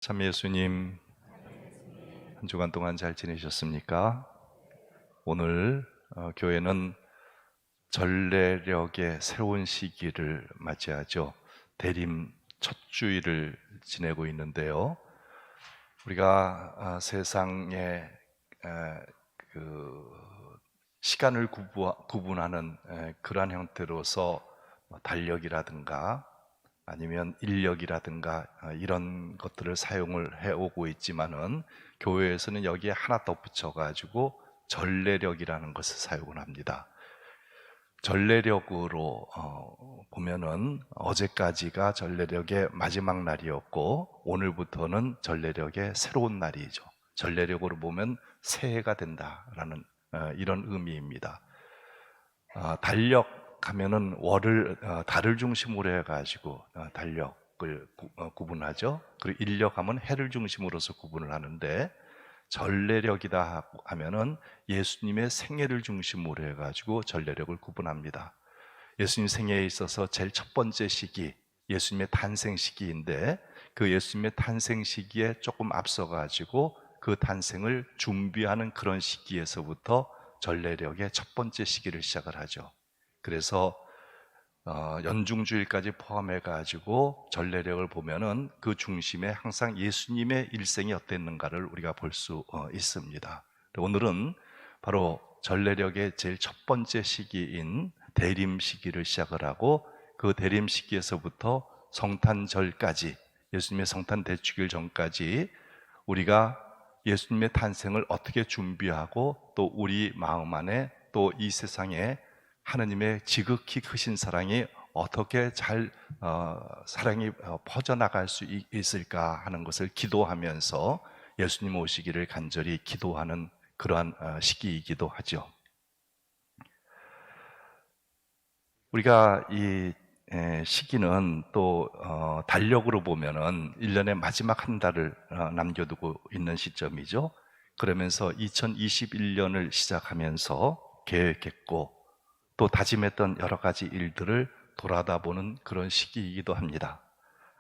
참 예수님, 한 주간 동안 잘 지내셨습니까? 오늘 교회는 전례력의 새로운 시기를 맞이하죠. 대림 첫 주일을 지내고 있는데요. 우리가 세상에 그 시간을 구분하는 그러한 형태로서 달력이라든가 아니면 인력이라든가 이런 것들을 사용을 해오고 있지만은 교회에서는 여기에 하나 덧붙여 가지고 전례력이라는 것을 사용을 합니다. 전례력으로 보면은 어제까지가 전례력의 마지막 날이었고 오늘부터는 전례력의 새로운 날이죠. 전례력으로 보면 새해가 된다라는 이런 의미입니다. 달력 하면은 월을 달을 중심으로 해가지고 달력을 구분하죠. 그리고 인력하면 해를 중심으로서 구분을 하는데 전례력이다 하면은 예수님의 생애를 중심으로 해가지고 전례력을 구분합니다. 예수님 생애에 있어서 제일 첫 번째 시기, 예수님의 탄생 시기인데 그 예수님의 탄생 시기에 조금 앞서가지고 그 탄생을 준비하는 그런 시기에서부터 전례력의 첫 번째 시기를 시작을 하죠. 그래서 연중주일까지 포함해가지고 전례력을 보면은 그 중심에 항상 예수님의 일생이 어땠는가를 우리가 볼 수 있습니다. 오늘은 바로 전례력의 제일 첫 번째 시기인 대림 시기를 시작을 하고 그 대림 시기에서부터 성탄절까지 예수님의 성탄 대축일 전까지 우리가 예수님의 탄생을 어떻게 준비하고 또 우리 마음 안에 또 이 세상에 하나님의 지극히 크신 사랑이 어떻게 잘 사랑이 퍼져나갈 수 있을까 하는 것을 기도하면서 예수님 오시기를 간절히 기도하는 그러한 시기이기도 하죠. 우리가 이 시기는 또 달력으로 보면은 1년의 마지막 한 달을 남겨두고 있는 시점이죠. 그러면서 2021년을 시작하면서 계획했고 또 다짐했던 여러 가지 일들을 돌아다보는 그런 시기이기도 합니다.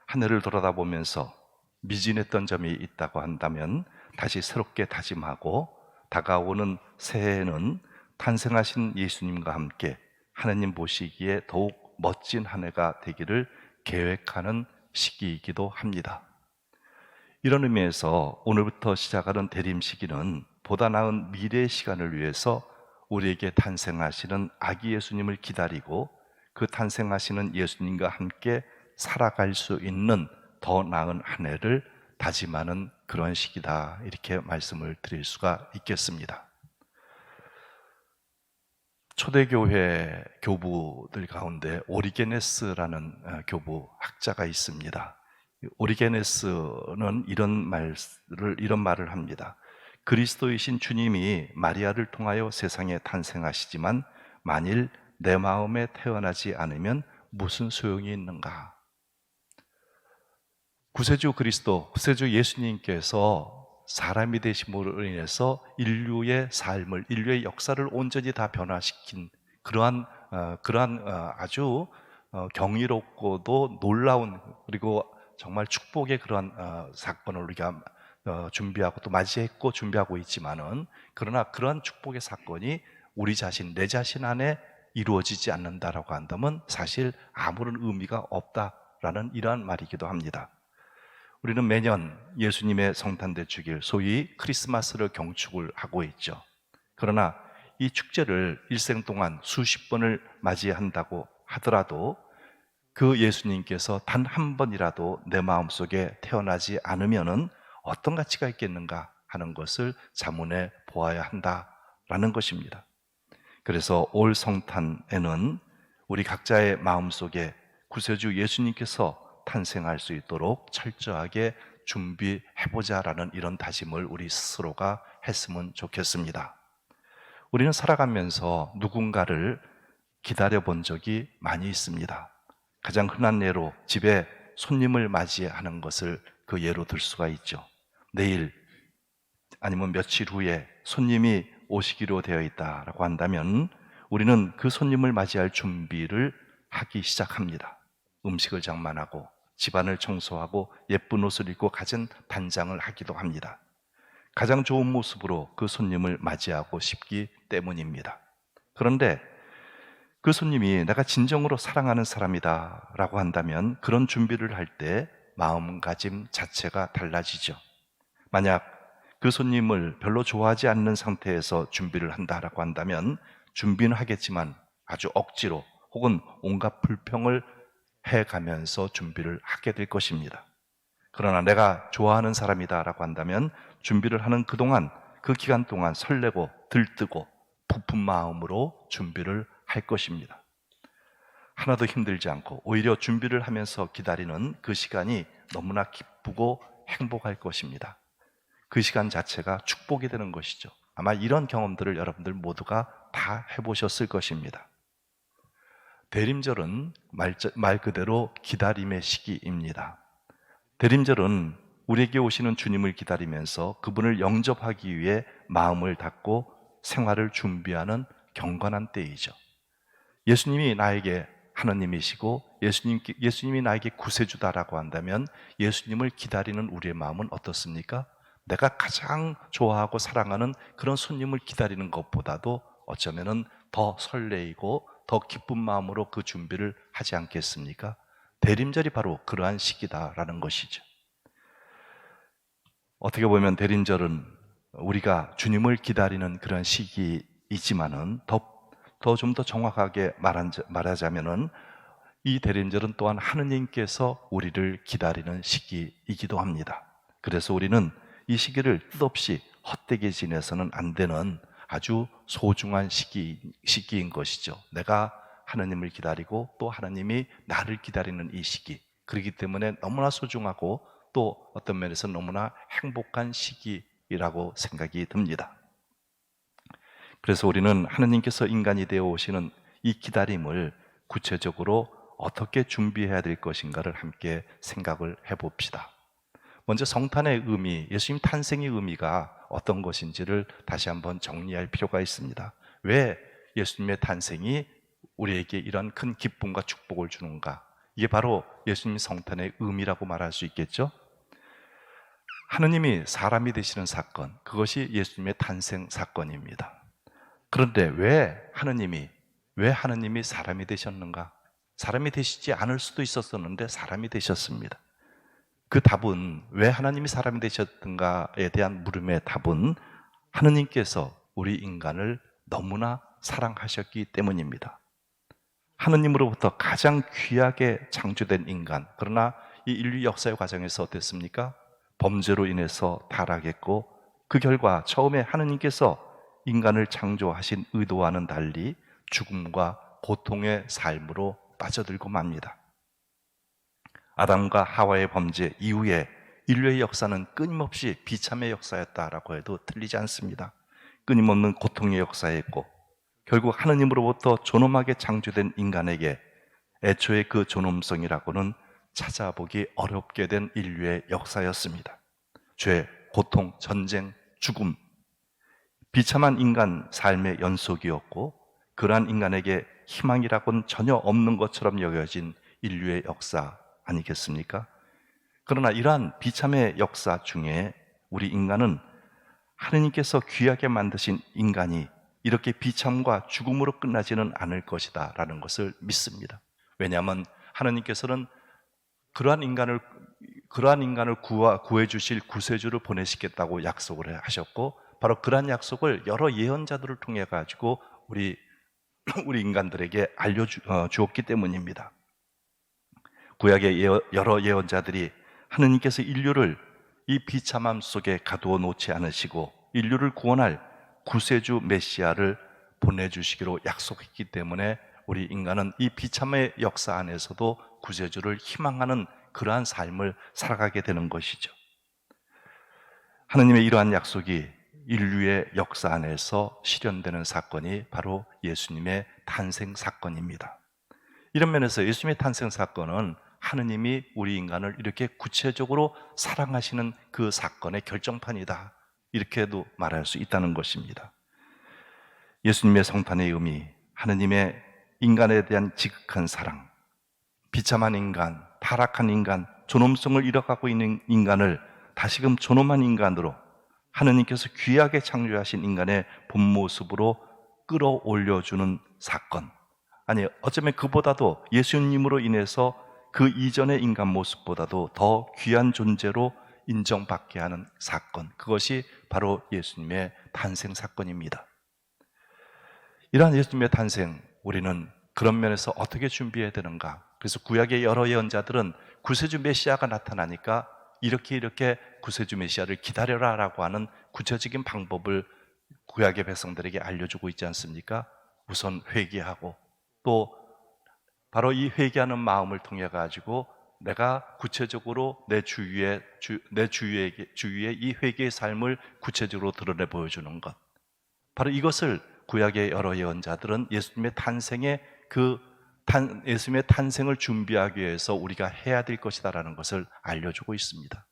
하늘을 돌아다보면서 미진했던 점이 있다고 한다면 다시 새롭게 다짐하고 다가오는 새해에는 탄생하신 예수님과 함께 하나님 보시기에 더욱 멋진 한 해가 되기를 계획하는 시기이기도 합니다. 이런 의미에서 오늘부터 시작하는 대림 시기는 보다 나은 미래의 시간을 위해서 우리에게 탄생하시는 아기 예수님을 기다리고 그 탄생하시는 예수님과 함께 살아갈 수 있는 더 나은 한 해를 다짐하는 그런 시기다, 이렇게 말씀을 드릴 수가 있겠습니다. 초대교회 교부들 가운데 오리게네스라는 교부 학자가 있습니다. 오리게네스는 이런 말을 합니다. 그리스도이신 주님이 마리아를 통하여 세상에 탄생하시지만 만일 내 마음에 태어나지 않으면 무슨 소용이 있는가? 구세주 그리스도, 구세주 예수님께서 사람이 되심으로 인해서 인류의 삶을, 인류의 역사를 온전히 다 변화시킨 그러한 아주 경이롭고도 놀라운, 그리고 정말 축복의 그러한 사건을 우리가 준비하고 또 맞이했고 준비하고 있지만은, 그러나 그러한 축복의 사건이 우리 자신, 내 자신 안에 이루어지지 않는다라고 한다면 사실 아무런 의미가 없다라는 이러한 말이기도 합니다. 우리는 매년 예수님의 성탄 대축일, 소위 크리스마스를 경축을 하고 있죠. 그러나 이 축제를 일생 동안 수십 번을 맞이한다고 하더라도 그 예수님께서 단 한 번이라도 내 마음속에 태어나지 않으면은 어떤 가치가 있겠는가 하는 것을 자문해 보아야 한다라는 것입니다. 그래서 올 성탄에는 우리 각자의 마음속에 구세주 예수님께서 탄생할 수 있도록 철저하게 준비해보자라는 이런 다짐을 우리 스스로가 했으면 좋겠습니다. 우리는 살아가면서 누군가를 기다려본 적이 많이 있습니다. 가장 흔한 예로 집에 손님을 맞이하는 것을 그 예로 들 수가 있죠. 내일 아니면 며칠 후에 손님이 오시기로 되어 있다라고 한다면 우리는 그 손님을 맞이할 준비를 하기 시작합니다. 음식을 장만하고 집안을 청소하고 예쁜 옷을 입고 갖은 단장을 하기도 합니다. 가장 좋은 모습으로 그 손님을 맞이하고 싶기 때문입니다. 그런데 그 손님이 내가 진정으로 사랑하는 사람이다 라고 한다면 그런 준비를 할 때 마음가짐 자체가 달라지죠. 만약 그 손님을 별로 좋아하지 않는 상태에서 준비를 한다라고 한다면 준비는 하겠지만 아주 억지로 혹은 온갖 불평을 해가면서 준비를 하게 될 것입니다. 그러나 내가 좋아하는 사람이다라고 한다면 준비를 하는 그 기간 동안 설레고 들뜨고 부푼 마음으로 준비를 할 것입니다. 하나도 힘들지 않고 오히려 준비를 하면서 기다리는 그 시간이 너무나 기쁘고 행복할 것입니다. 그 시간 자체가 축복이 되는 것이죠. 아마 이런 경험들을 여러분들 모두가 다 해보셨을 것입니다. 대림절은 말 그대로 기다림의 시기입니다. 대림절은 우리에게 오시는 주님을 기다리면서 그분을 영접하기 위해 마음을 닫고 생활을 준비하는 경건한 때이죠. 예수님이 나에게 하나님이시고 예수님이 나에게 구세주다라고 한다면 예수님을 기다리는 우리의 마음은 어떻습니까? 내가 가장 좋아하고 사랑하는 그런 손님을 기다리는 것보다도 어쩌면은 더 설레이고 더 기쁜 마음으로 그 준비를 하지 않겠습니까? 대림절이 바로 그러한 시기다라는 것이죠. 어떻게 보면 대림절은 우리가 주님을 기다리는 그런 시기이지만은 좀 더 정확하게 말하자면은 이 대림절은 또한 하느님께서 우리를 기다리는 시기이기도 합니다. 그래서 우리는 이 시기를 뜻없이 헛되게 지내서는 안 되는 아주 소중한 시기인 것이죠. 내가 하나님을 기다리고 또 하나님이 나를 기다리는 이 시기, 그렇기 때문에 너무나 소중하고 또 어떤 면에서 너무나 행복한 시기라고 생각이 듭니다. 그래서 우리는 하나님께서 인간이 되어 오시는 이 기다림을 구체적으로 어떻게 준비해야 될 것인가를 함께 생각을 해봅시다. 먼저 성탄의 의미, 예수님 탄생의 의미가 어떤 것인지를 다시 한번 정리할 필요가 있습니다. 왜 예수님의 탄생이 우리에게 이런 큰 기쁨과 축복을 주는가? 이게 바로 예수님 성탄의 의미라고 말할 수 있겠죠? 하느님이 사람이 되시는 사건, 그것이 예수님의 탄생 사건입니다. 그런데 왜 하느님이 사람이 되셨는가? 사람이 되시지 않을 수도 있었었는데 사람이 되셨습니다. 그 답은 왜 하나님이 사람이 되셨던가에 대한 물음의 답은 하느님께서 우리 인간을 너무나 사랑하셨기 때문입니다. 하느님으로부터 가장 귀하게 창조된 인간, 그러나 이 인류 역사의 과정에서 어땠습니까? 범죄로 인해서 타락했고 그 결과 처음에 하느님께서 인간을 창조하신 의도와는 달리 죽음과 고통의 삶으로 빠져들고 맙니다. 아담과 하와의 범죄 이후에 인류의 역사는 끊임없이 비참의 역사였다라고 해도 틀리지 않습니다. 끊임없는 고통의 역사였고 결국 하느님으로부터 존엄하게 창조된 인간에게 애초에 그 존엄성이라고는 찾아보기 어렵게 된 인류의 역사였습니다. 죄, 고통, 전쟁, 죽음, 비참한 인간 삶의 연속이었고 그러한 인간에게 희망이라고는 전혀 없는 것처럼 여겨진 인류의 역사 아니겠습니까? 그러나 이러한 비참의 역사 중에 우리 인간은 하느님께서 귀하게 만드신 인간이 이렇게 비참과 죽음으로 끝나지는 않을 것이다 라는 것을 믿습니다. 왜냐하면 하느님께서는 그러한 인간을 구해 주실 구세주를 보내시겠다고 약속을 하셨고 바로 그러한 약속을 여러 예언자들을 통해 가지고 우리 인간들에게 알려주었기 때문입니다. 구약의 여러 예언자들이 하느님께서 인류를 이 비참함 속에 가두어 놓지 않으시고 인류를 구원할 구세주 메시아를 보내주시기로 약속했기 때문에 우리 인간은 이 비참의 역사 안에서도 구세주를 희망하는 그러한 삶을 살아가게 되는 것이죠. 하느님의 이러한 약속이 인류의 역사 안에서 실현되는 사건이 바로 예수님의 탄생 사건입니다. 이런 면에서 예수님의 탄생 사건은 하느님이 우리 인간을 이렇게 구체적으로 사랑하시는 그 사건의 결정판이다, 이렇게도 말할 수 있다는 것입니다. 예수님의 성탄의 의미, 하느님의 인간에 대한 지극한 사랑, 비참한 인간, 타락한 인간, 존엄성을 잃어가고 있는 인간을 다시금 존엄한 인간으로 하느님께서 귀하게 창조하신 인간의 본 모습으로 끌어올려주는 사건. 아니, 어쩌면 그보다도 예수님으로 인해서 그 이전의 인간 모습보다도 더 귀한 존재로 인정받게 하는 사건. 그것이 바로 예수님의 탄생 사건입니다. 이러한 예수님의 탄생, 우리는 그런 면에서 어떻게 준비해야 되는가? 그래서 구약의 여러 예언자들은 구세주 메시아가 나타나니까 이렇게 구세주 메시아를 기다려라라고 하는 구체적인 방법을 구약의 백성들에게 알려주고 있지 않습니까? 우선 회개하고 또 바로 이 회개하는 마음을 통해 가지고 내가 구체적으로 내 주위에 이 회개의 삶을 구체적으로 드러내 보여주는 것. 바로 이것을 구약의 여러 예언자들은 예수님의 탄생을 준비하기 위해서 우리가 해야 될 것이다라는 것을 알려주고 있습니다.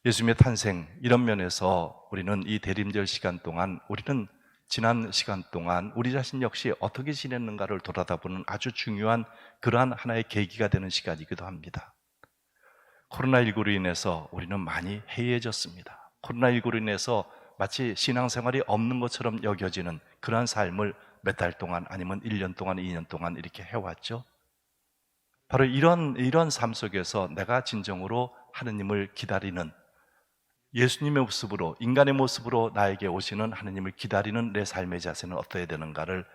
예수님의 탄생, 이런 면에서 우리는 이 대림절 시간 동안 우리는 지난 시간 동안 우리 자신 역시 어떻게 지냈는가를 돌아다보는 아주 중요한 그러한 하나의 계기가 되는 시간이기도 합니다. 코로나19로 인해서 우리는 많이 해이해졌습니다. 코로나19로 인해서 마치 신앙생활이 없는 것처럼 여겨지는 그러한 삶을 몇 달 동안 아니면 1년 동안, 2년 동안 이렇게 해왔죠. 바로 이런 삶 속에서 내가 진정으로 하느님을 기다리는 예수님의 모습으로, 인간의 모습으로 나에게 오시는 하느님을 기다리는 내 삶의 자세는 어떠해야 되는가를,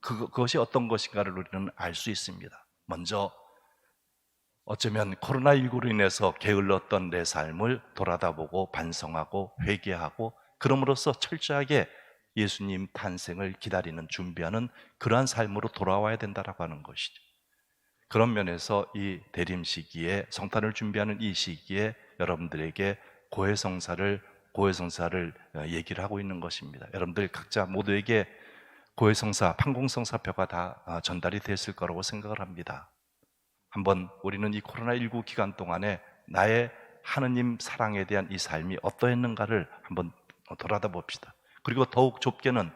그것이 어떤 것인가를 우리는 알 수 있습니다. 먼저 어쩌면 코로나19로 인해서 게을렀던 내 삶을 돌아다보고 반성하고 회개하고 그럼으로써 철저하게 예수님 탄생을 기다리는, 준비하는 그러한 삶으로 돌아와야 된다라고 하는 것이죠. 그런 면에서 이 대림 시기에, 성탄을 준비하는 이 시기에 여러분들에게 고해성사를 얘기를 하고 있는 것입니다. 여러분들 각자 모두에게 고해성사, 판공성사표가 다 전달이 됐을 거라고 생각을 합니다. 한번 우리는 이 코로나19 기간 동안에 나의 하느님 사랑에 대한 이 삶이 어떠했는가를 한번 돌아다 봅시다. 그리고 더욱 좁게는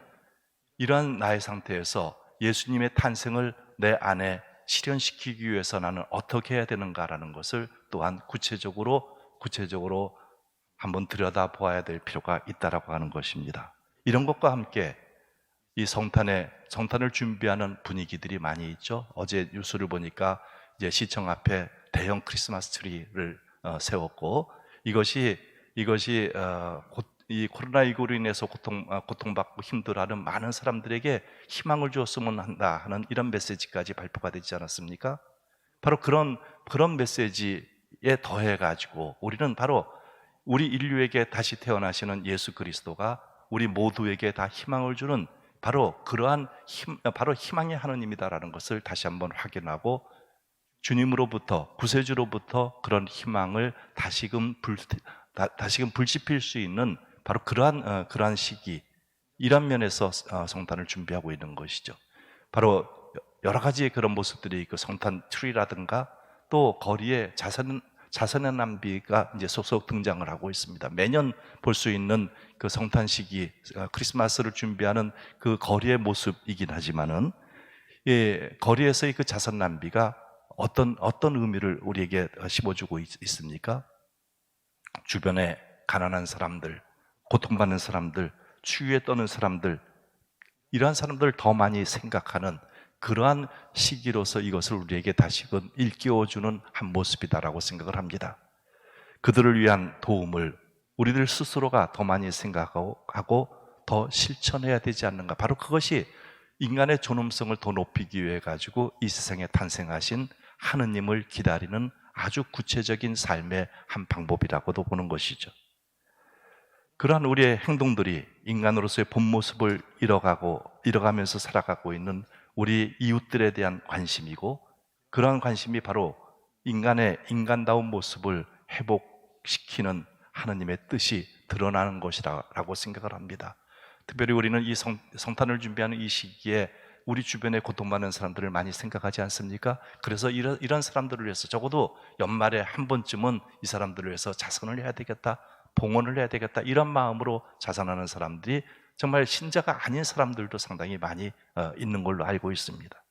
이러한 나의 상태에서 예수님의 탄생을 내 안에 실현시키기 위해서 나는 어떻게 해야 되는가라는 것을 또한 구체적으로 한번 들여다보아야 될 필요가 있다라고 하는 것입니다. 이런 것과 함께 이 성탄을 준비하는 분위기들이 많이 있죠. 어제 뉴스를 보니까 이제 시청 앞에 대형 크리스마스 트리를 세웠고 이것이 이 코로나19로 인해서 고통받고 힘들어하는 많은 사람들에게 희망을 주었으면 한다 하는 이런 메시지까지 발표가 되지 않았습니까? 바로 그런 메시지에 더해 가지고 우리는 바로 우리 인류에게 다시 태어나시는 예수 그리스도가 우리 모두에게 다 희망을 주는 바로 바로 희망의 하느님이다라는 것을 다시 한번 확인하고 주님으로부터, 구세주로부터 그런 희망을 다시금 불지필 수 있는 바로 그러한 시기, 이런 면에서 성탄을 준비하고 있는 것이죠. 바로 여러 가지의 그런 모습들이 있고, 성탄 트리라든가 또 거리에 자선의 남비가 이제 속속 등장을 하고 있습니다. 매년 볼 수 있는 그 성탄 시기, 크리스마스를 준비하는 그 거리의 모습이긴 하지만은, 거리에서의 그 자선 남비가 어떤 의미를 우리에게 심어주고 있습니까? 주변에 가난한 사람들, 고통받는 사람들, 추위에 떠는 사람들, 이러한 사람들을 더 많이 생각하는 그러한 시기로서 이것을 우리에게 다시금 일깨워주는 한 모습이다라고 생각을 합니다. 그들을 위한 도움을 우리들 스스로가 더 많이 생각하고 더 실천해야 되지 않는가. 바로 그것이 인간의 존엄성을 더 높이기 위해 가지고 이 세상에 탄생하신 하느님을 기다리는 아주 구체적인 삶의 한 방법이라고도 보는 것이죠. 그러한 우리의 행동들이 인간으로서의 본 모습을 잃어가면서 살아가고 있는 우리 이웃들에 대한 관심이고, 그러한 관심이 바로 인간다운 모습을 회복시키는 하느님의 뜻이 드러나는 것이라고 생각을 합니다. 특별히 우리는 이 성탄을 준비하는 이 시기에 우리 주변에 고통받는 사람들을 많이 생각하지 않습니까? 그래서 이런 사람들을 위해서 적어도 연말에 한 번쯤은 이 사람들을 위해서 자선을 해야 되겠다, 봉헌을 해야 되겠다, 이런 마음으로 자선하는 사람들이 정말 신자가 아닌 사람들도 상당히 많이 있는 걸로 알고 있습니다.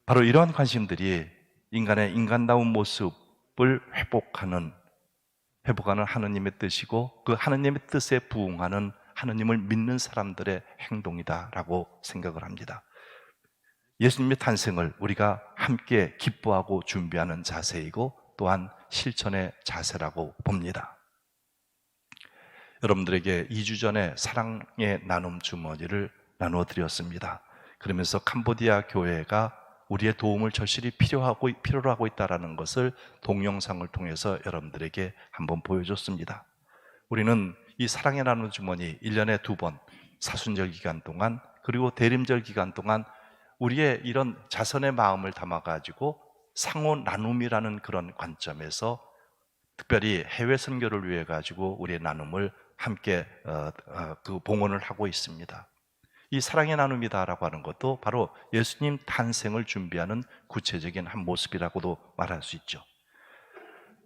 바로 이러한 관심들이 인간의 인간다운 모습을 회복하는 하느님의 뜻이고, 그 하느님의 뜻에 부응하는 하느님을 믿는 사람들의 행동이다라고 생각을 합니다. 예수님의 탄생을 우리가 함께 기뻐하고 준비하는 자세이고 또한 실천의 자세라고 봅니다. 여러분들에게 2주 전에 사랑의 나눔 주머니를 나누어 드렸습니다. 그러면서 캄보디아 교회가 우리의 도움을 절실히 필요로 하고 있다는 것을 동영상을 통해서 여러분들에게 한번 보여줬습니다. 우리는 이 사랑의 나눔 주머니 1년에 2번 사순절 기간 동안, 그리고 대림절 기간 동안 우리의 이런 자선의 마음을 담아가지고 상호 나눔이라는 그런 관점에서 특별히 해외 선교를 위해 가지고 우리의 나눔을 함께 봉헌을 하고 있습니다. 이 사랑의 나눔이다라고 하는 것도 바로 예수님 탄생을 준비하는 구체적인 한 모습이라고도 말할 수 있죠.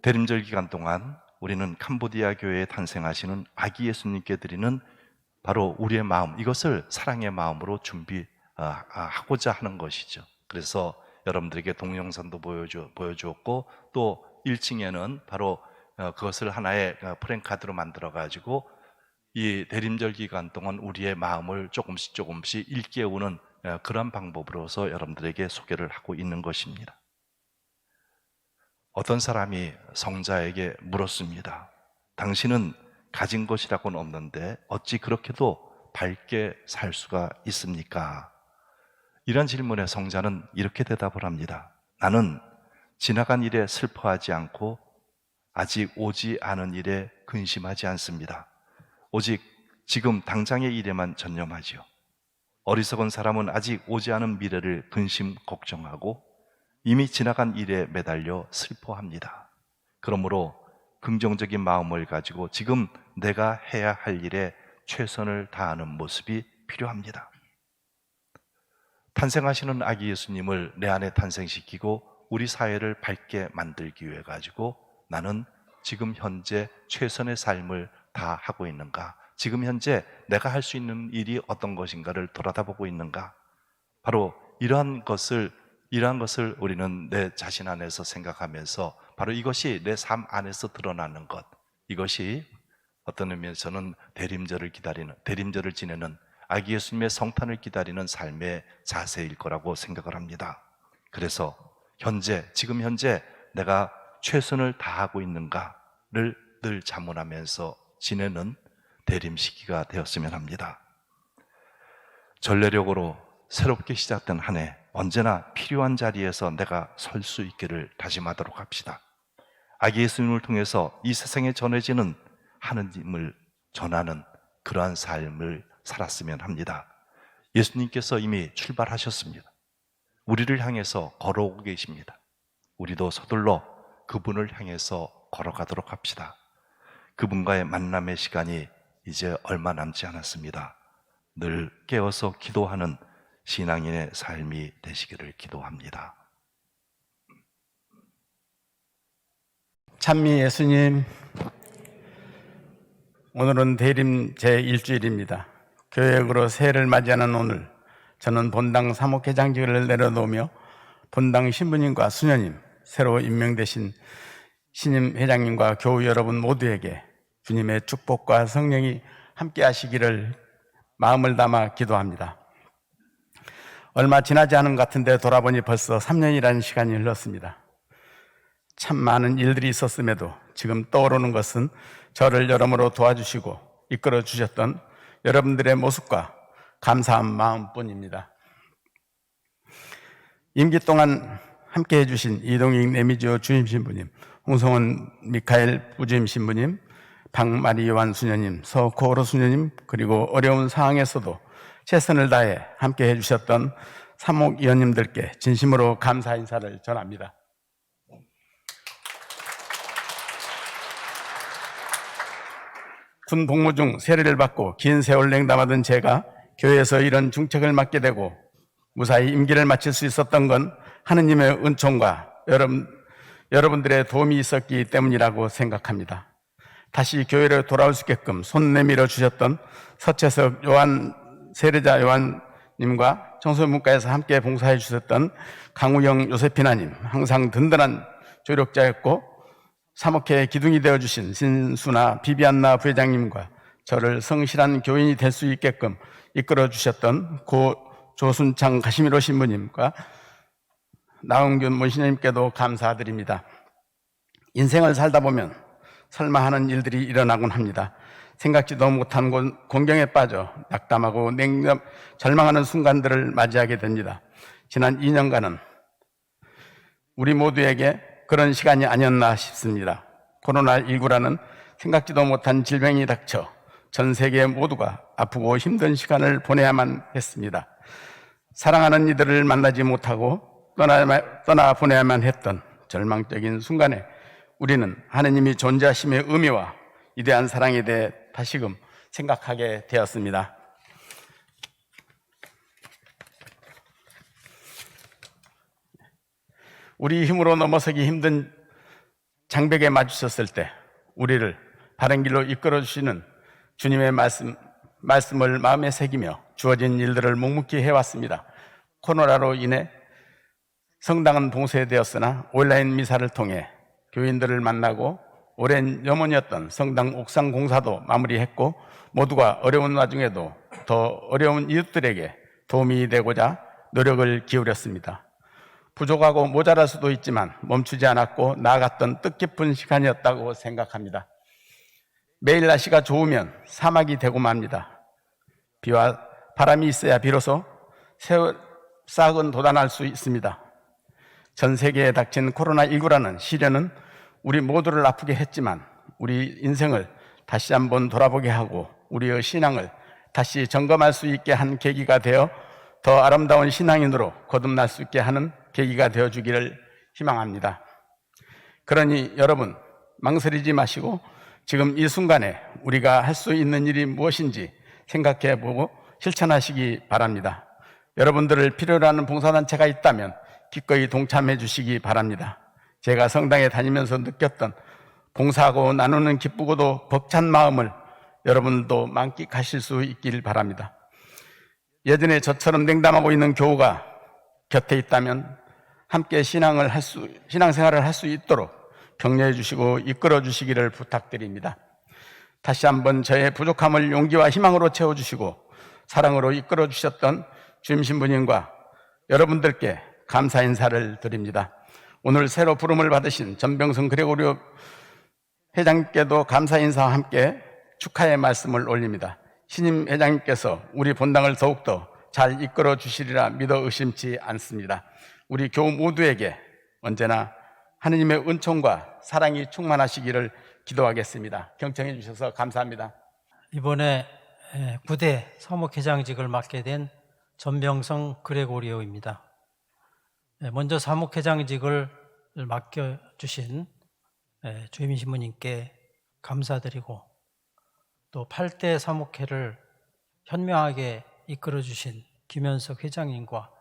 대림절 기간 동안 우리는 캄보디아 교회에 탄생하시는 아기 예수님께 드리는 바로 우리의 마음, 이것을 사랑의 마음으로 준비하고자 하는 것이죠. 그래서 여러분들에게 동영상도 보여주었고, 또 1층에는 바로 그것을 하나의 프랜카드로 만들어 가지고 이 대림절 기간 동안 우리의 마음을 조금씩 일깨우는 그런 방법으로서 여러분들에게 소개를 하고 있는 것입니다. 어떤 사람이 성자에게 물었습니다. 당신은 가진 것이라고는 없는데 어찌 그렇게도 밝게 살 수가 있습니까? 이런 질문에 성자는 이렇게 대답을 합니다. 나는 지나간 일에 슬퍼하지 않고 아직 오지 않은 일에 근심하지 않습니다. 오직 지금 당장의 일에만 전념하지요. 어리석은 사람은 아직 오지 않은 미래를 근심 걱정하고 이미 지나간 일에 매달려 슬퍼합니다. 그러므로 긍정적인 마음을 가지고 지금 내가 해야 할 일에 최선을 다하는 모습이 필요합니다. 탄생하시는 아기 예수님을 내 안에 탄생시키고 우리 사회를 밝게 만들기 위해 가지고 나는 지금 현재 최선의 삶을 다 하고 있는가? 지금 현재 내가 할 수 있는 일이 어떤 것인가를 돌아다보고 있는가? 바로 이러한 것을 우리는 내 자신 안에서 생각하면서 바로 이것이 내 삶 안에서 드러나는 것, 이것이 어떤 의미에서는 대림절을 지내는 아기 예수님의 성탄을 기다리는 삶의 자세일 거라고 생각을 합니다. 그래서 지금 현재 내가 최선을 다하고 있는가를 늘 자문하면서 지내는 대림 시기가 되었으면 합니다. 전례력으로 새롭게 시작된 한 해, 언제나 필요한 자리에서 내가 설 수 있기를 다짐하도록 합시다. 아기 예수님을 통해서 이 세상에 전해지는 하느님을 전하는 그러한 삶을 살았으면 합니다. 예수님께서 이미 출발하셨습니다. 우리를 향해서 걸어오고 계십니다. 우리도 서둘러 그분을 향해서 걸어가도록 합시다. 그분과의 만남의 시간이 이제 얼마 남지 않았습니다. 늘 깨어서 기도하는 신앙인의 삶이 되시기를 기도합니다. 찬미 예수님, 오늘은 대림 제1주일입니다. 교역으로 새해를 맞이하는 오늘, 저는 본당 사목회장직을 내려놓으며 본당 신부님과 수녀님, 새로 임명되신 신임 회장님과 교우 여러분 모두에게 주님의 축복과 성령이 함께 하시기를 마음을 담아 기도합니다. 얼마 지나지 않은 것 같은데 돌아보니 벌써 3년이라는 시간이 흘렀습니다. 참 많은 일들이 있었음에도 지금 떠오르는 것은 저를 여러모로 도와주시고 이끌어 주셨던 여러분들의 모습과 감사한 마음뿐입니다. 임기 동안 함께 해주신 이동익 내미지오 주임신부님, 홍성원 미카엘 부주임신부님, 박마리 요한 수녀님, 서코오로 수녀님, 그리고 어려운 상황에서도 최선을 다해 함께 해주셨던 사목위원님들께 진심으로 감사 인사를 전합니다. 군 복무 중 세례를 받고 긴 세월 냉담하던 제가 교회에서 이런 중책을 맡게 되고 무사히 임기를 마칠 수 있었던 건 하느님의 은총과 여러분들의 도움이 있었기 때문이라고 생각합니다. 다시 교회로 돌아올 수 있게끔 손 내밀어 주셨던 서채석 세례자 요한님과 청소년문과에서 함께 봉사해 주셨던 강우영 요세피나님, 항상 든든한 조력자였고 사목회 기둥이 되어주신 신수나 비비안나 부회장님과 저를 성실한 교인이 될 수 있게끔 이끌어 주셨던 고 조순창 가시미로 신부님과 나홍균 문신님께도 감사드립니다. 인생을 살다 보면 설마 하는 일들이 일어나곤 합니다. 생각지도 못한 곤경에 빠져 낙담하고 절망하는 순간들을 맞이하게 됩니다. 지난 2년간은 우리 모두에게 그런 시간이 아니었나 싶습니다. 코로나19라는 생각지도 못한 질병이 닥쳐 전 세계 모두가 아프고 힘든 시간을 보내야만 했습니다. 사랑하는 이들을 만나지 못하고 떠나보내야만 했던 절망적인 순간에 우리는 하느님이 존재하심의 의미와 위대한 사랑에 대해 다시금 생각하게 되었습니다. 우리 힘으로 넘어서기 힘든 장벽에 마주쳤을 때 우리를 바른 길로 이끌어 주시는 주님의 말씀을 마음에 새기며 주어진 일들을 묵묵히 해왔습니다. 코로나로 인해 성당은 봉쇄되었으나 온라인 미사를 통해 교인들을 만나고 오랜 염원이었던 성당 옥상 공사도 마무리했고 모두가 어려운 와중에도 더 어려운 이웃들에게 도움이 되고자 노력을 기울였습니다. 부족하고 모자랄 수도 있지만 멈추지 않았고 나아갔던 뜻깊은 시간이었다고 생각합니다. 매일 날씨가 좋으면 사막이 되고 맙니다. 비와 바람이 있어야 비로소 싹은 돋아날 수 있습니다. 전 세계에 닥친 코로나19라는 시련은 우리 모두를 아프게 했지만 우리 인생을 다시 한번 돌아보게 하고 우리의 신앙을 다시 점검할 수 있게 한 계기가 되어 더 아름다운 신앙인으로 거듭날 수 있게 하는 계기가 되어주기를 희망합니다. 그러니 여러분 망설이지 마시고 지금 이 순간에 우리가 할 수 있는 일이 무엇인지 생각해보고 실천하시기 바랍니다. 여러분들을 필요로 하는 봉사단체가 있다면 기꺼이 동참해 주시기 바랍니다. 제가 성당에 다니면서 느꼈던 봉사하고 나누는 기쁘고도 벅찬 마음을 여러분도 만끽하실 수 있길 바랍니다. 예전에 저처럼 냉담하고 있는 교우가 곁에 있다면 함께 신앙생활을 할 수 있도록 격려해 주시고 이끌어 주시기를 부탁드립니다. 다시 한번 저의 부족함을 용기와 희망으로 채워주시고 사랑으로 이끌어 주셨던 주임 신부님과 여러분들께 감사 인사를 드립니다. 오늘 새로 부름을 받으신 전병성 그레고리오 회장님께도 감사 인사와 함께 축하의 말씀을 올립니다. 신임 회장님께서 우리 본당을 더욱더 잘 이끌어 주시리라 믿어 의심치 않습니다. 우리 교우 모두에게 언제나 하느님의 은총과 사랑이 충만하시기를 기도하겠습니다. 경청해 주셔서 감사합니다. 이번에 9대 사목회장직을 맡게 된 전병성 그레고리오입니다. 먼저 사목회장직을 맡겨주신 주임 신부님께 감사드리고 또 8대 사목회를 현명하게 이끌어주신 김현석 회장님과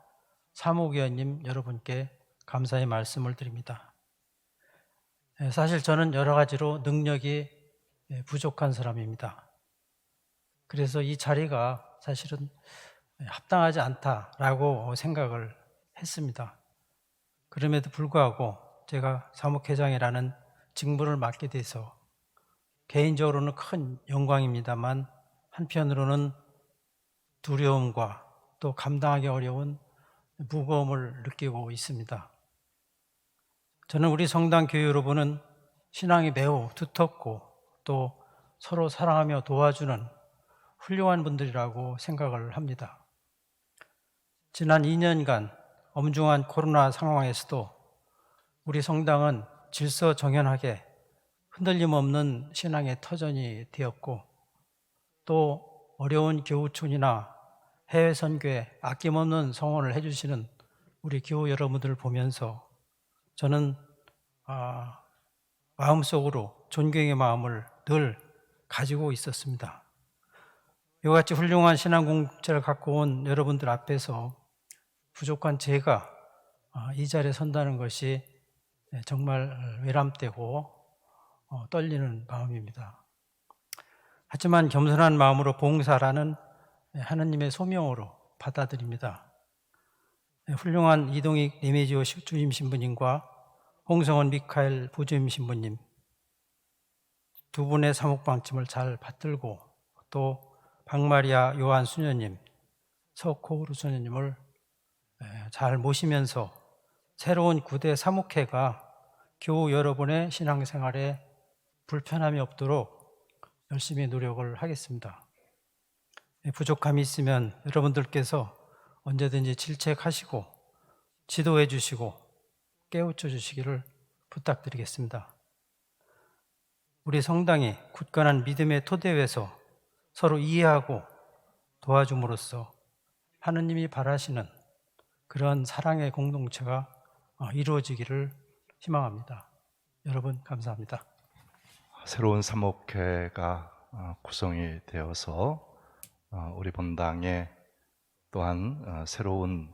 사목위원님 여러분께 감사의 말씀을 드립니다. 사실 저는 여러 가지로 능력이 부족한 사람입니다. 그래서 이 자리가 사실은 합당하지 않다라고 생각을 했습니다. 그럼에도 불구하고 제가 사목회장이라는 직무를 맡게 돼서 개인적으로는 큰 영광입니다만 한편으로는 두려움과 또 감당하기 어려운 무거움을 느끼고 있습니다. 저는 우리 성당 교회 여러분은 신앙이 매우 두텁고 또 서로 사랑하며 도와주는 훌륭한 분들이라고 생각을 합니다. 지난 2년간 엄중한 코로나 상황에서도 우리 성당은 질서정연하게 흔들림 없는 신앙의 터전이 되었고 또 어려운 교우촌이나 해외 선교에 아낌없는 성원을 해주시는 우리 교우 여러분들을 보면서 저는 마음속으로 존경의 마음을 늘 가지고 있었습니다. 이와 같이 훌륭한 신앙 공동체를 갖고 온 여러분들 앞에서 부족한 제가 이 자리에 선다는 것이 정말 외람되고 떨리는 마음입니다. 하지만 겸손한 마음으로 봉사라는 하느님의 소명으로 받아들입니다. 훌륭한 이동익 네메지오 주임 신부님과 홍성원 미카엘 부주임 신부님 두 분의 사목방침을 잘 받들고 또 박마리아 요한 수녀님, 석호루 수녀님을 잘 모시면서 새로운 9대 사목회가 교우 여러분의 신앙생활에 불편함이 없도록 열심히 노력을 하겠습니다. 부족함이 있으면 여러분들께서 언제든지 질책하시고 지도해 주시고 깨우쳐 주시기를 부탁드리겠습니다. 우리 성당이 굳건한 믿음의 토대에서 서로 이해하고 도와줌으로써 하느님이 바라시는 그런 사랑의 공동체가 이루어지기를 희망합니다. 여러분 감사합니다. 새로운 사목회가 구성이 되어서 우리 본당에 또한 새로운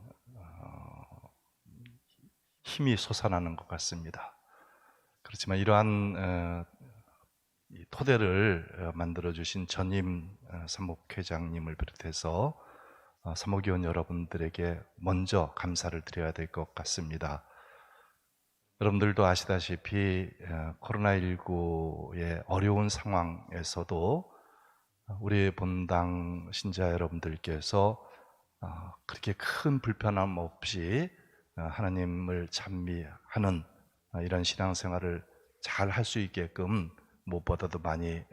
힘이 솟아나는 것 같습니다. 그렇지만 이러한 이 토대를 만들어 주신 전임 사목회장님을 비롯해서 사목위원 여러분들에게 먼저 감사를 드려야 될 것 같습니다. 여러분들도 아시다시피 코로나19의 어려운 상황에서도 우리 본당 신자 여러분들께서 그렇게 큰 불편함 없이 하나님을 찬미하는 이런 신앙생활을 잘 할 수 있게끔 무엇보다도 많이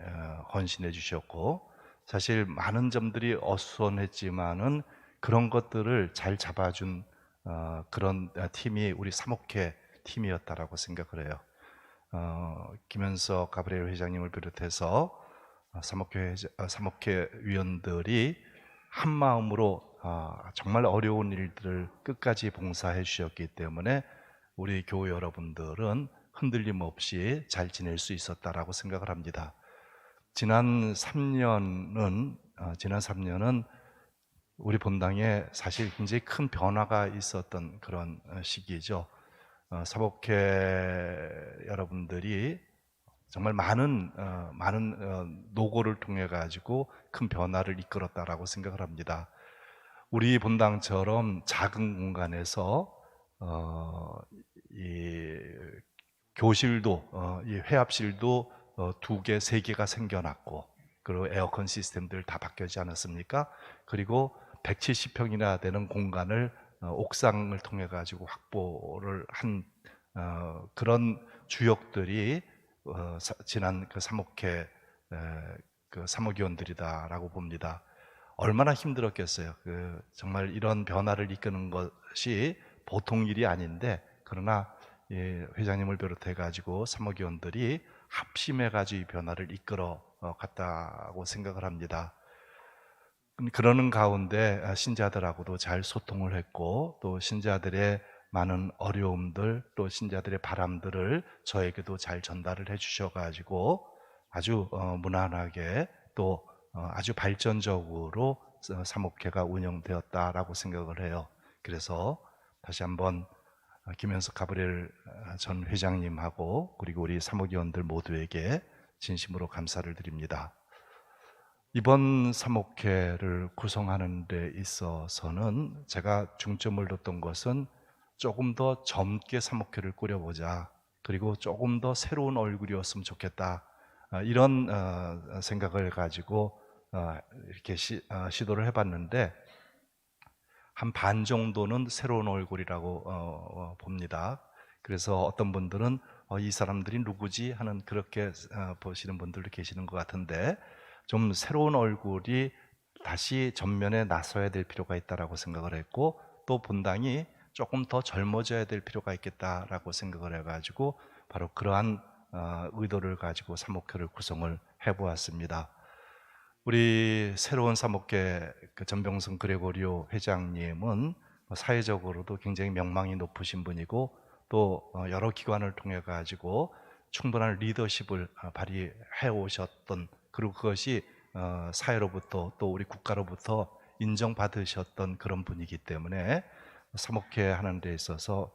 헌신해 주셨고, 사실 많은 점들이 어수선했지만은 그런 것들을 잘 잡아준 그런 팀이 우리 사목회 팀이었다라고 생각을 해요. 김현석 가브리엘 회장님을 비롯해서 사목회 위원들이 한 마음으로 정말 어려운 일들을 끝까지 봉사해 주셨기 때문에 우리 교우 여러분들은 흔들림 없이 잘 지낼 수 있었다라고 생각을 합니다. 지난 3년은 우리 본당에 사실 굉장히 큰 변화가 있었던 그런 시기죠. 사목회 여러분들이 정말 많은 노고를 통해 가지고 큰 변화를 이끌었다라고 생각을 합니다. 우리 본당처럼 작은 공간에서 이 교실도 이 회합실도 2개, 3개가 생겨났고, 그리고 에어컨 시스템들 다 바뀌지 않았습니까? 그리고 170평이나 되는 공간을 옥상을 통해 가지고 확보를 한 그런 주역들이 지난 그 사목회 그 사목위원들이다라고 봅니다. 얼마나 힘들었겠어요. 정말 이런 변화를 이끄는 것이 보통 일이 아닌데, 그러나 회장님을 비롯해 가지고 사목위원들이 합심해 가지고 이 변화를 이끌어 갔다고 생각을 합니다. 그러는 가운데 신자들하고도 잘 소통을 했고, 또 신자들의 많은 어려움들, 또 신자들의 바람들을 저에게도 잘 전달을 해 주셔가지고 아주 무난하게 또 아주 발전적으로 사목회가 운영되었다라고 생각을 해요. 그래서 다시 한번 김현석 가브리엘 전 회장님하고 그리고 우리 사목위원들 모두에게 진심으로 감사를 드립니다. 이번 사목회를 구성하는 데 있어서는 제가 중점을 뒀던 것은 조금 더 젊게 사목회를 꾸려보자, 그리고 조금 더 새로운 얼굴이었으면 좋겠다, 이런 생각을 가지고 이렇게 시도를 해봤는데 한 반 정도는 새로운 얼굴이라고 봅니다. 그래서 어떤 분들은 이 사람들이 누구지 하는 그렇게 보시는 분들도 계시는 것 같은데, 좀 새로운 얼굴이 다시 전면에 나서야 될 필요가 있다라고 생각을 했고, 또 본당이 조금 더 젊어져야 될 필요가 있겠다라고 생각을 해가지고 바로 그러한 의도를 가지고 사목회를 구성을 해보았습니다. 우리 새로운 사목회 전병성 그레고리오 회장님은 사회적으로도 굉장히 명망이 높으신 분이고, 또 여러 기관을 통해 가지고 충분한 리더십을 발휘해 오셨던, 그리고 그것이 사회로부터 또 우리 국가로부터 인정받으셨던 그런 분이기 때문에 사목회 하는 데 있어서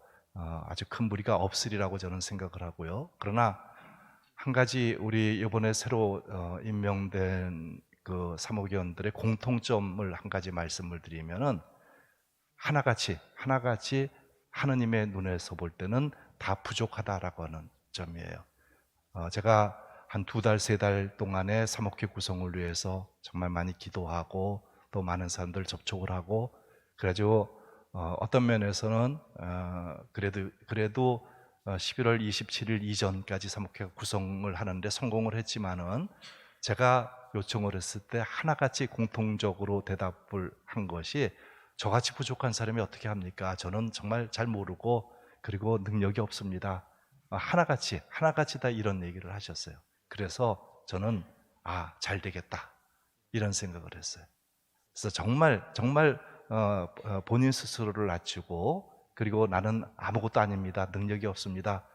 아주 큰 무리가 없으리라고 저는 생각을 하고요. 그러나 한 가지 우리 이번에 새로 임명된 그 사목위원들의 공통점을 한 가지 말씀을 드리면은, 하나같이 하느님의 눈에서 볼 때는 다 부족하다라고 하는 점이에요. 제가 한 2달, 3달 동안에 사목회 구성을 위해서 정말 많이 기도하고 또 많은 사람들 접촉을 하고 그래가지고 어떤 면에서는 그래도 11월 27일 이전까지 사목회가 구성을 하는데 성공을 했지만은 제가 요청을 했을 때 하나같이 공통적으로 대답을 한 것이 저같이 부족한 사람이 어떻게 합니까? 저는 정말 잘 모르고 그리고 능력이 없습니다. 하나같이 다 이런 얘기를 하셨어요. 그래서 저는 잘 되겠다 이런 생각을 했어요. 그래서 정말 본인 스스로를 낮추고 그리고 나는 아무것도 아닙니다. 능력이 없습니다.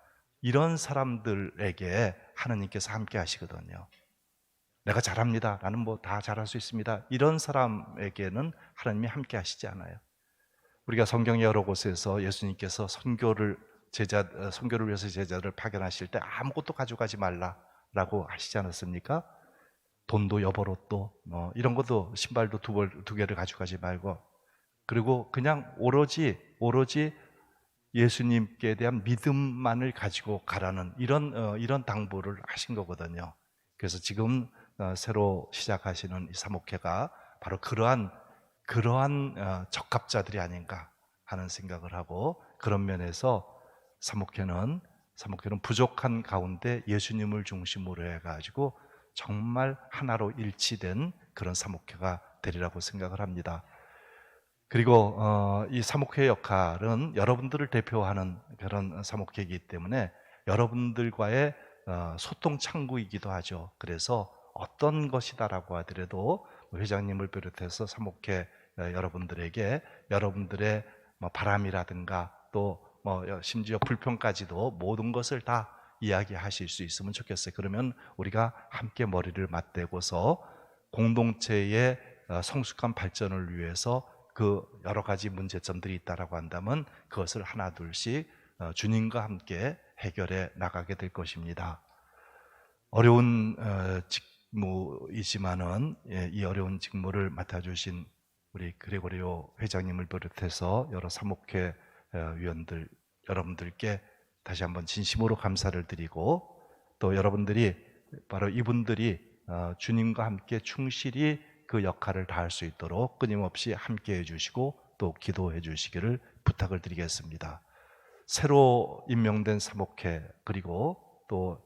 이런 사람들에게 하느님께서 함께 하시거든요. 내가 잘합니다. 나는 뭐 다 잘할 수 있습니다. 이런 사람에게는 하나님이 함께 하시지 않아요. 우리가 성경의 여러 곳에서 예수님께서 선교를 위해서 제자를 파견하실 때 아무것도 가져가지 말라라고 하시지 않았습니까? 돈도 여벌옷도 이런 것도 신발도 두 개를 가져가지 말고 그리고 그냥 오로지 예수님께 대한 믿음만을 가지고 가라는 이런 당부를 하신 거거든요. 그래서 지금 새로 시작하시는 이 사목회가 바로 그러한 적합자들이 아닌가 하는 생각을 하고 그런 면에서 사목회는 부족한 가운데 예수님을 중심으로 해가지고 정말 하나로 일치된 그런 사목회가 되리라고 생각을 합니다. 그리고 이 사목회의 역할은 여러분들을 대표하는 그런 사목회이기 때문에 여러분들과의 소통 창구이기도 하죠. 그래서 어떤 것이다라고 하더라도 회장님을 비롯해서 사목회 여러분들에게 여러분들의 바람이라든가 또 심지어 불평까지도 모든 것을 다 이야기하실 수 있으면 좋겠어요. 그러면 우리가 함께 머리를 맞대고서 공동체의 성숙한 발전을 위해서 그 여러 가지 문제점들이 있다라고 한다면 그것을 하나 둘씩 주님과 함께 해결해 나가게 될 것입니다. 어려운 직무이지만은 이 어려운 직무를 맡아주신 우리 그레고리오 회장님을 비롯해서 여러 사목회 위원들 여러분들께 다시 한번 진심으로 감사를 드리고 또 여러분들이 바로 이분들이 주님과 함께 충실히 그 역할을 다할 수 있도록 끊임없이 함께 해주시고 또 기도해 주시기를 부탁을 드리겠습니다. 새로 임명된 사목회 그리고 또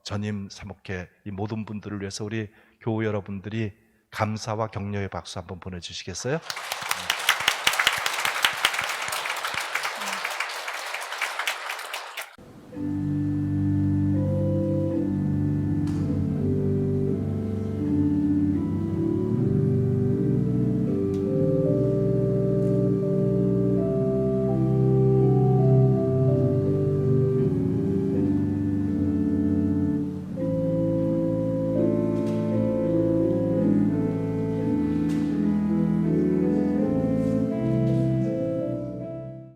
전임 사목회 이 모든 분들을 위해서 우리 교우 여러분들이 감사와 격려의 박수 한번 보내주시겠어요?